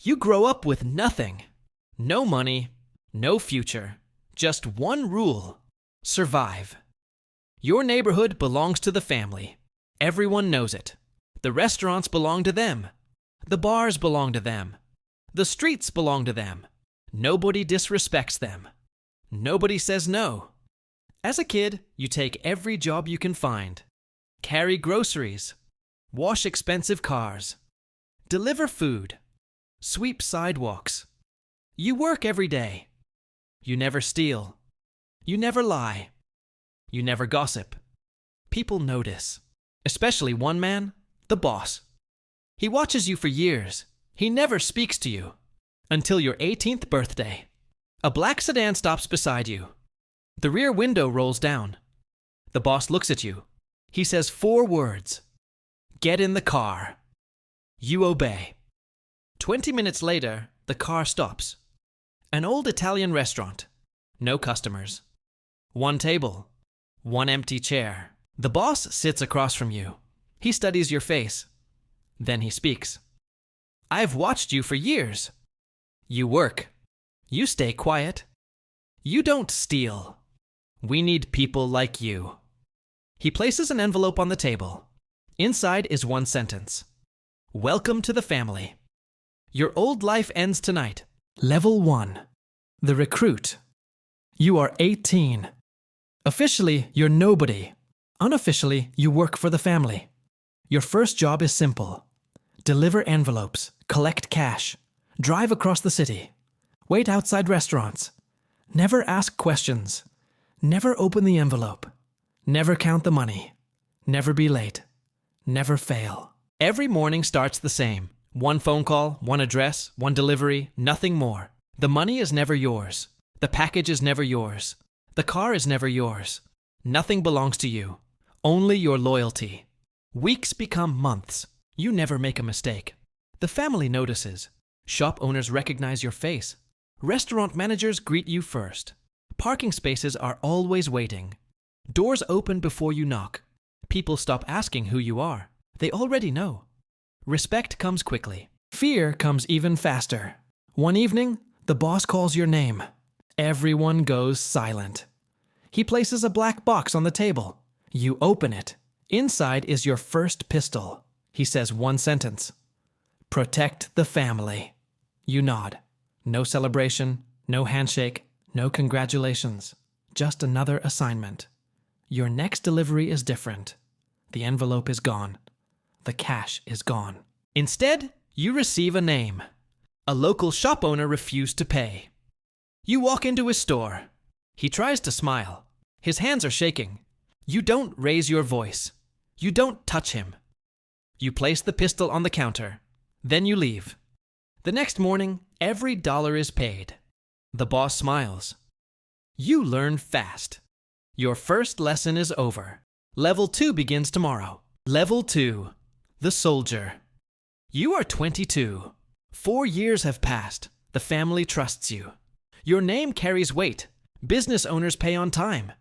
You grow up with nothing. No money, no future. Just one rule: survive. Your neighborhood belongs to the family. Everyone knows it. The restaurants belong to them. The bars belong to them. The streets belong to them. Nobody disrespects them. Nobody says no. As a kid, you take every job you can find. Carry groceries. Wash expensive cars. Deliver food. Sweep sidewalks. You work every day. You never steal. You never lie. You never gossip. People notice. Especially one man, the boss. He watches you for years. He never speaks to you. Until your 18th birthday. A black sedan stops beside you. The rear window rolls down. The boss looks at you. He says 4 words. Get in the car. You obey. 20 minutes later, the car stops. An old Italian restaurant. No customers. One table. One empty chair. The boss sits across from you. He studies your face. Then he speaks. I've watched you for years. You work. You stay quiet. You don't steal. We need people like you. He places an envelope on the table. Inside is one sentence. Welcome to the family. Your old life ends tonight. Level 1. The recruit. You are 18. Officially, you're nobody. Unofficially, you work for the family. Your first job is simple. Deliver envelopes, collect cash, drive across the city, wait outside restaurants, never ask questions, never open the envelope, never count the money, never be late, never fail. Every morning starts the same. One phone call, one address, one delivery, nothing more. The money is never yours. The package is never yours. The car is never yours. Nothing belongs to you. Only your loyalty. Weeks become months. You never make a mistake. The family notices. Shop owners recognize your face. Restaurant managers greet you first. Parking spaces are always waiting. Doors open before you knock. People stop asking who you are. They already know. Respect comes quickly. Fear comes even faster. One evening, the boss calls your name. Everyone goes silent. He places a black box on the table. You open it. Inside is your first pistol. He says one sentence. Protect the family. You nod. No celebration, no handshake, no congratulations. Just another assignment. Your next delivery is different. The envelope is gone. The cash is gone. Instead, you receive a name. A local shop owner refused to pay. You walk into his store. He tries to smile. His hands are shaking. You don't raise your voice. You don't touch him. You place the pistol on the counter. Then you leave. The next morning, every dollar is paid. The boss smiles. You learn fast. Your first lesson is over. Level 2 begins tomorrow. Level 2. The soldier. You are 22. 4 years have passed. The family trusts you. Your name carries weight. Business owners pay on time.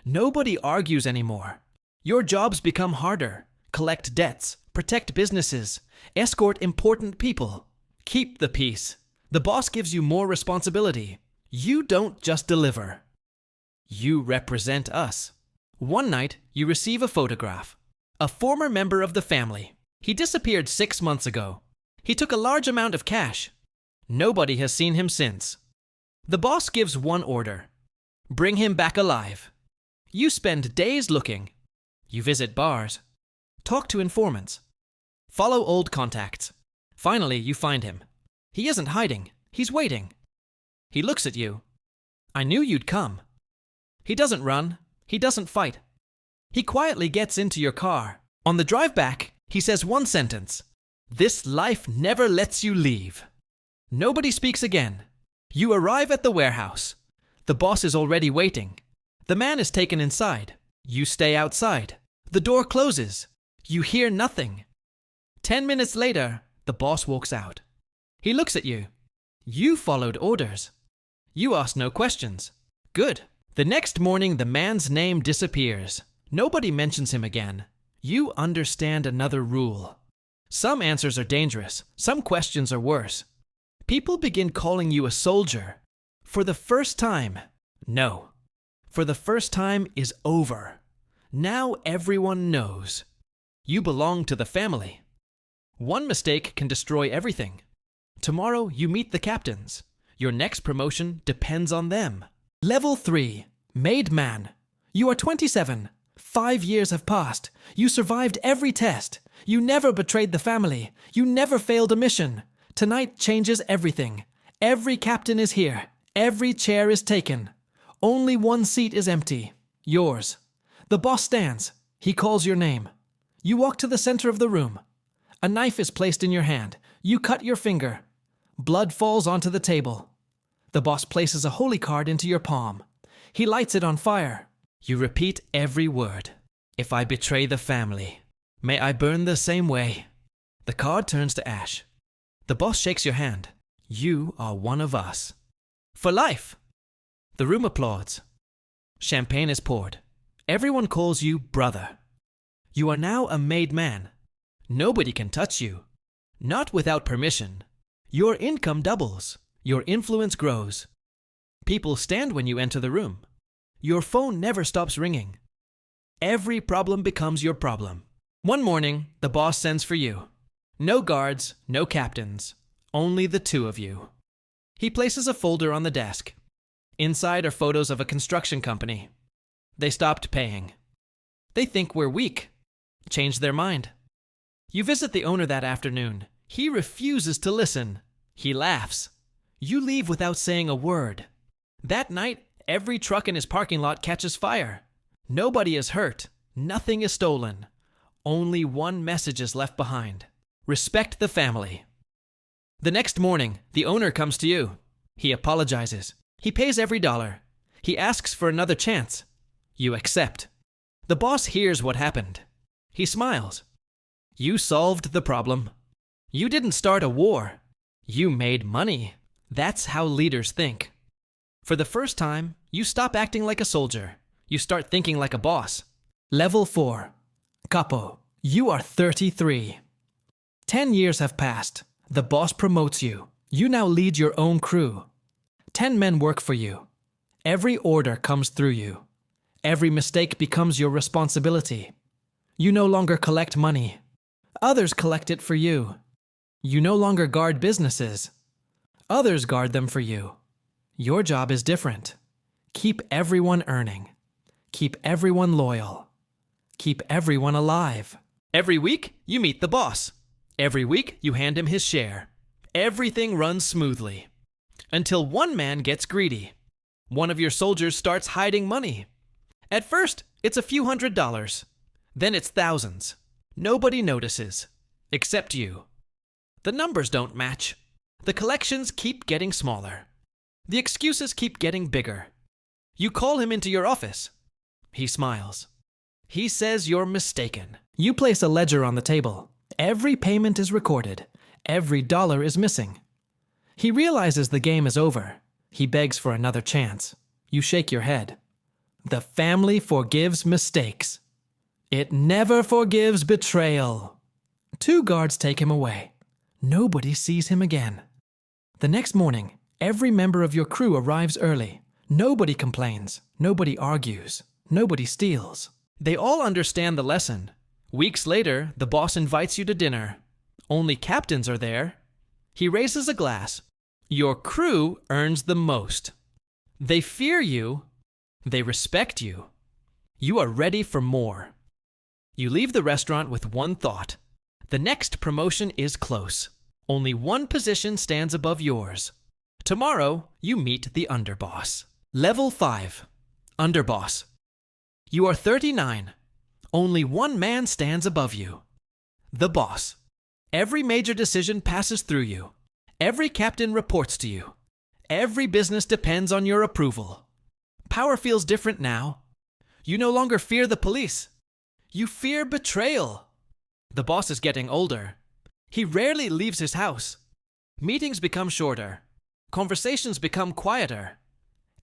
Nobody argues anymore. Your jobs become harder. Collect debts, protect businesses, escort important people. Keep the peace. The boss gives you more responsibility. You don't just deliver. You represent us. One night, you receive a photograph. A former member of the family. He disappeared 6 months ago. He took a large amount of cash. Nobody has seen him since. The boss gives one order. Bring him back alive. You spend days looking. You visit bars. Talk to informants. Follow old contacts. Finally, you find him. He isn't hiding. He's waiting. He looks at you. I knew you'd come. He doesn't run. He doesn't fight. He quietly gets into your car. On the drive back, he says one sentence. This life never lets you leave. Nobody speaks again. You arrive at the warehouse. The boss is already waiting. The man is taken inside. You stay outside. The door closes. You hear nothing. 10 minutes later, the boss walks out. He looks at you. You followed orders. You asked no questions. Good. The next morning, the man's name disappears. Nobody mentions him again. You understand another rule. Some answers are dangerous. Some questions are worse. People begin calling you a soldier. For the first time. No. For the first time is over. Now everyone knows. You belong to the family. One mistake can destroy everything. Tomorrow you meet the captains. Your next promotion depends on them. Level 3. Made man. You are 27. 5 years have passed. You survived every test. You never betrayed the family. You never failed a mission. Tonight changes everything. Every captain is here. Every chair is taken. Only one seat is empty. Yours. The boss stands. He calls your name. You walk to the center of the room. A knife is placed in your hand. You cut your finger. Blood falls onto the table. The boss places a holy card into your palm. He lights it on fire. You repeat every word. If I betray the family, may I burn the same way. The card turns to ash. The boss shakes your hand. You are one of us. For life. The room applauds. Champagne is poured. Everyone calls you brother. You are now a made man. Nobody can touch you. Not without permission. Your income doubles. Your influence grows. People stand when you enter the room. Your phone never stops ringing. Every problem becomes your problem. One morning, the boss sends for you. No guards, no captains. Only the two of you. He places a folder on the desk. Inside are photos of a construction company. They stopped paying. They think we're weak. Change their mind. You visit the owner that afternoon. He refuses to listen. He laughs. You leave without saying a word. That night, every truck in his parking lot catches fire. Nobody is hurt. Nothing is stolen. Only one message is left behind. Respect the family. The next morning, the owner comes to you. He apologizes. He pays every dollar. He asks for another chance. You accept. The boss hears what happened. He smiles. You solved the problem. You didn't start a war. You made money. That's how leaders think. For the first time, you stop acting like a soldier. You start thinking like a boss. Level 4. Capo. You are 33. 10 years have passed. The boss promotes you. You now lead your own crew. 10 men work for you. Every order comes through you. Every mistake becomes your responsibility. You no longer collect money. Others collect it for you. You no longer guard businesses. Others guard them for you. Your job is different. Keep everyone earning. Keep everyone loyal. Keep everyone alive. Every week, you meet the boss. Every week, you hand him his share. Everything runs smoothly. Until one man gets greedy. One of your soldiers starts hiding money. At first, it's a few $100s. Then it's thousands. Nobody notices. Except you. The numbers don't match. The collections keep getting smaller. The excuses keep getting bigger. You call him into your office. He smiles. He says you're mistaken. You place a ledger on the table. Every payment is recorded. Every dollar is missing. He realizes the game is over. He begs for another chance. You shake your head. The family forgives mistakes. It never forgives betrayal. 2 guards take him away. Nobody sees him again. The next morning, every member of your crew arrives early. Nobody complains. Nobody argues. Nobody steals. They all understand the lesson. Weeks later, the boss invites you to dinner. Only captains are there. He raises a glass. Your crew earns the most. They fear you. They respect you. You are ready for more. You leave the restaurant with one thought. The next promotion is close. Only one position stands above yours. Tomorrow, you meet the Underboss. Level 5. Underboss. You are 39. Only one man stands above you. The boss. Every major decision passes through you. Every captain reports to you. Every business depends on your approval. Power feels different now. You no longer fear the police. You fear betrayal. The boss is getting older. He rarely leaves his house. Meetings become shorter. Conversations become quieter.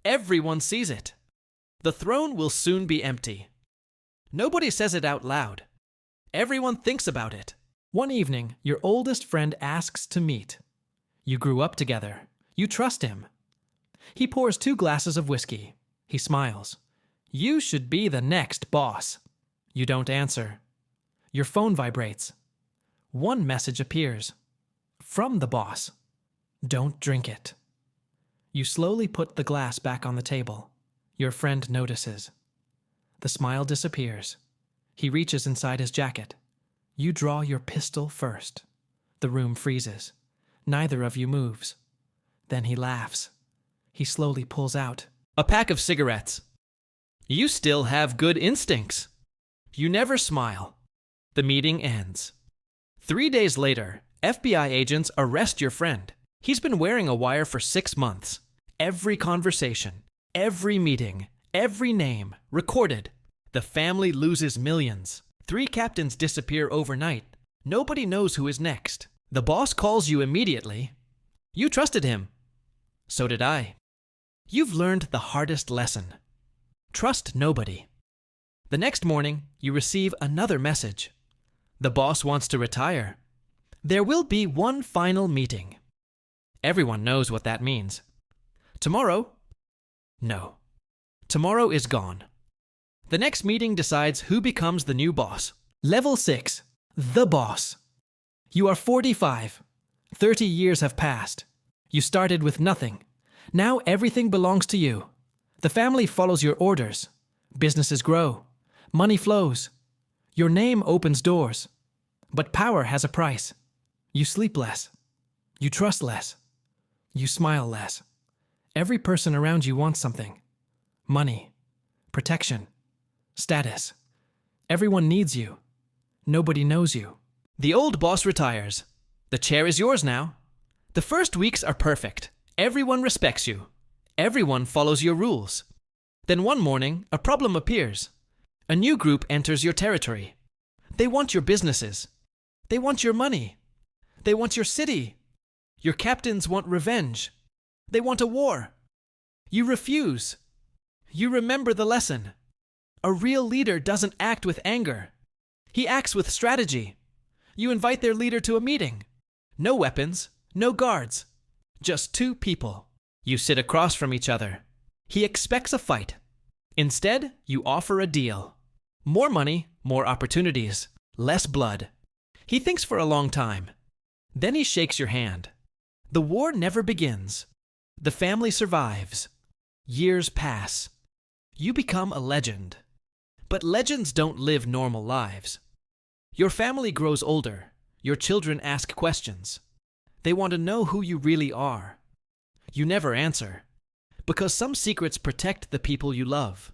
Everyone sees it. The throne will soon be empty. Nobody says it out loud. Everyone thinks about it. One evening, your oldest friend asks to meet. You grew up together. You trust him. He pours 2 glasses of whiskey. He smiles. You should be the next boss. You don't answer. Your phone vibrates. One message appears. From the boss. Don't drink it. You slowly put the glass back on the table. Your friend notices. The smile disappears. He reaches inside his jacket. You draw your pistol first. The room freezes. Neither of you moves. Then he laughs. He slowly pulls out a pack of cigarettes. You still have good instincts. You never smile. The meeting ends. 3 days later, FBI agents arrest your friend. He's been wearing a wire for 6 months. Every conversation, every meeting, every name, recorded. The family loses millions. 3 captains disappear overnight. Nobody knows who is next. The boss calls you immediately. You trusted him. So did I. You've learned the hardest lesson. Trust nobody. The next morning, you receive another message. The boss wants to retire. There will be one final meeting. Everyone knows what that means. Tomorrow? No. Tomorrow is gone. The next meeting decides who becomes the new boss. Level 6. The boss. You are 45. 30 years have passed. You started with nothing. Now everything belongs to you. The family follows your orders. Businesses grow. Money flows. Your name opens doors. But power has a price. You sleep less. You trust less. You smile less. Every person around you wants something. Money. Protection. Status. Everyone needs you. Nobody knows you. The old boss retires. The chair is yours now. The first weeks are perfect. Everyone respects you. Everyone follows your rules. Then one morning, a problem appears. A new group enters your territory. They want your businesses. They want your money. They want your city. Your captains want revenge. They want a war. You refuse. You remember the lesson. A real leader doesn't act with anger. He acts with strategy. You invite their leader to a meeting. No weapons, no guards. Just 2 people. You sit across from each other. He expects a fight. Instead, you offer a deal. More money, more opportunities, less blood. He thinks for a long time. Then he shakes your hand. The war never begins. The family survives. Years pass. You become a legend. But legends don't live normal lives. Your family grows older. Your children ask questions. They want to know who you really are. You never answer, because some secrets protect the people you love.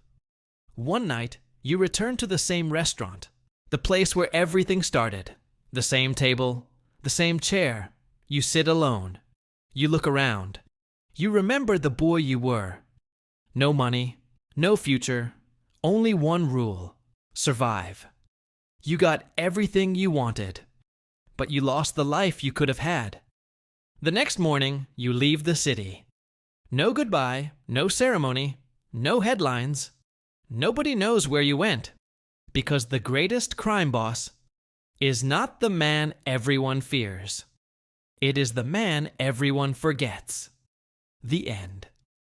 One night, you return to the same restaurant, the place where everything started. The same table, the same chair. You sit alone. You look around. You remember the boy you were. No money, no future, only one rule: survive. You got everything you wanted, but you lost the life you could have had. The next morning, you leave the city. No goodbye, no ceremony, no headlines. Nobody knows where you went, because the greatest crime boss is not the man everyone fears. It is the man everyone forgets. The end.